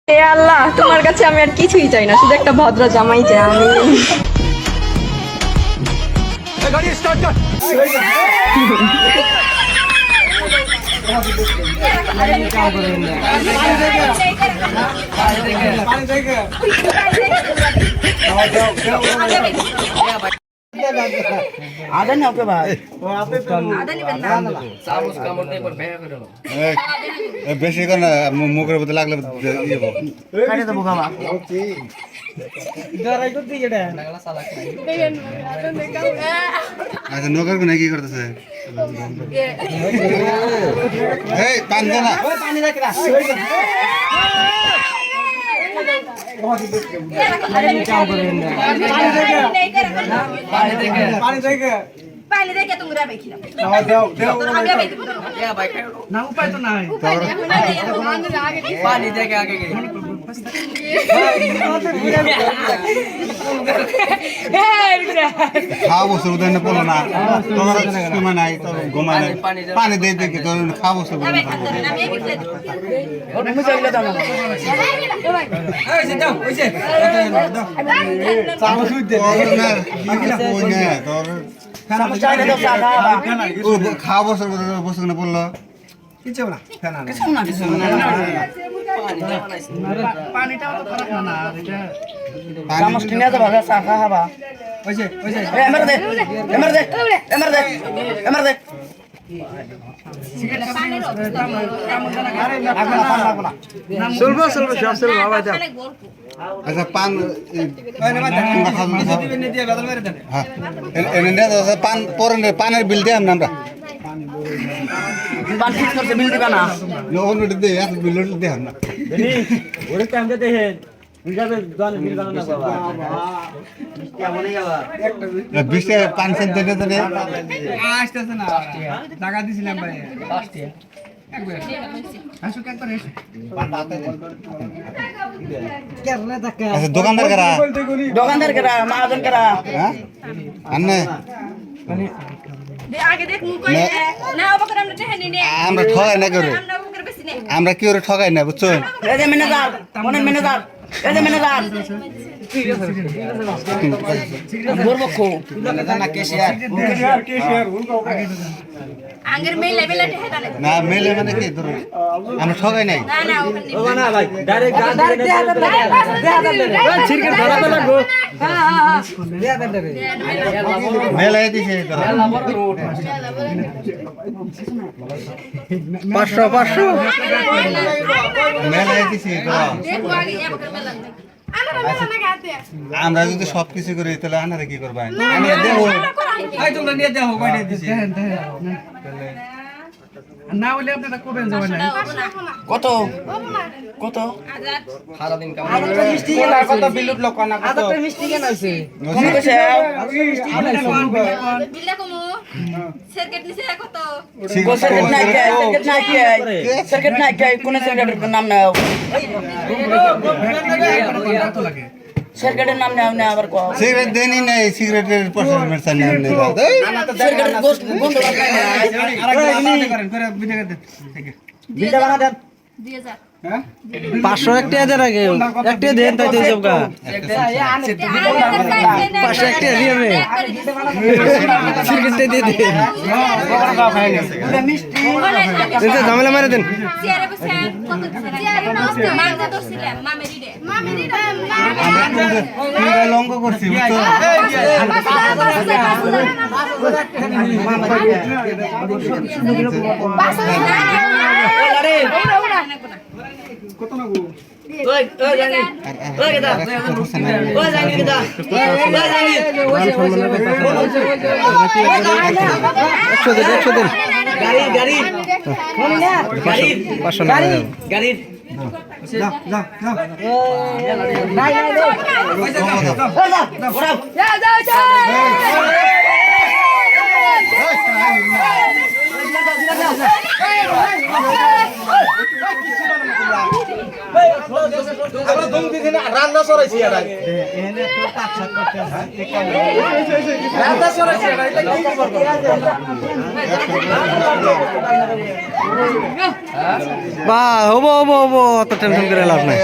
এ আল্লাহ, তোমার কাছে আমি আর কিছুই চাই না, শুধু একটা ভদ্র জামাই চাই আমি। আদা নাও কে ভাই বেশি করে না মুখের মধ্যে লাগলে কাটে দেবো বাবা আচ্ছা নৌকার কোনে কি করতেছে এই পান দে না পানি দেখে তোমরা বেখিলা না উপায় তো নাই पानी दे के आगे गई খাওয়া বসে উদয় না পড়লো না তোমার তোমার নাই তোর ঘুমায় নাই পানি দিয়ে দেখি তোর খাওয়া বসে আমি বেখিলা ওটা মুছে গেলে দাও না খাওয়া বসে বসে না পড়লো কিছু না কিছু না পানিটাও তো খারাপ না এটা চামচ কিনে দাও ভাগা চা খাবা ওইছে এমর দে চলবো সব চলবো বাবা দাও আচ্ছা পান পান পরে পানের বিল দিয়ে আমরা পান ঠিক করতে বিল দিবা না অন্য দিয়ে এত বিল দিয়ে আমরা ওরে টাইম দে দেখেন বিগাবে দোকান বিল বানানো না বাবা কেমনই বাবা 20 টাকা 5 সেন্ট দিয়ে দেবে আসতেছে না টাকা দিছিলাম ভাই 5 টাকা একবার আসো একবার এসো আচ্ছা দোকানদার কারা মহাজন কারা হ্যাঁ আন্নে আগে দেখ মুখ কই না অবকর আমরা টেহানি নে আমরা ঠগাই না করে আমরা অবকর বেশি নে আমরা কি করে ঠগাই না বুঝছো এই যে ম্যানেজার মনে ম্যানেজার এই যে ম্যানেজার বরবক্ষ ना केशियार আঙ্গের মেই লেভেল টেহাটা নে না মেলে মানে কি ধরো আমরা ঠগাই নাই না না ওখানে ও না ভাই ডাইরেক্ট ছিরকে ধরা তো লাগো মেলে দিছে ধরো 500 মেলে দিছে ধরো দেখো আগে অবকর মেলান আমরা যদি সবকিছু করি তাহলে আনারে কি করবা আমরা দেব এই তোমরা নিয়ে যাও কয়টা দিছি না হলে আপনারা করবেন যাবেন না কত কত सारा दिन का মিষ্টি কেন কত বিল উঠলো কোনা কত মিষ্টি কেন হইছে কোন কইছে বিল্লা কমু সার্কিট নিছে কত সার্কিট নাই কে কোন সার্কিটের নাম নাও সার্কিটের নাম নাও না আবার কও সিগারেট দেনি নাই সিগারেটের পার্সেন্ট চাই না সার্কিটের গোস্ত বন্ধ রাখা নাই করেন করে ভিডিও দেন বিলটা বানা দেন 2000 500 একটা দেন আগে একটা দেন তাই তো সবকা 500 একটা দিয়ে রে সিরকেটে দিয়ে দে মিষ্টি এটা ঝামেলা মারে দেন চেয়ারে বসে কত চেয়ারে নষ্ট মারতে দছিলাম মামেরি লঙ্গ করছি বুঝছো কত না গো আর জানি কিদা জানি 100 দেন গাড়ি গাড়ি যা যা যা রান্না সরাইছি আর রান্না সরাইছি আর এটা কি করব বা হবো হবো হবো অত টেনশন করে লাভ নাই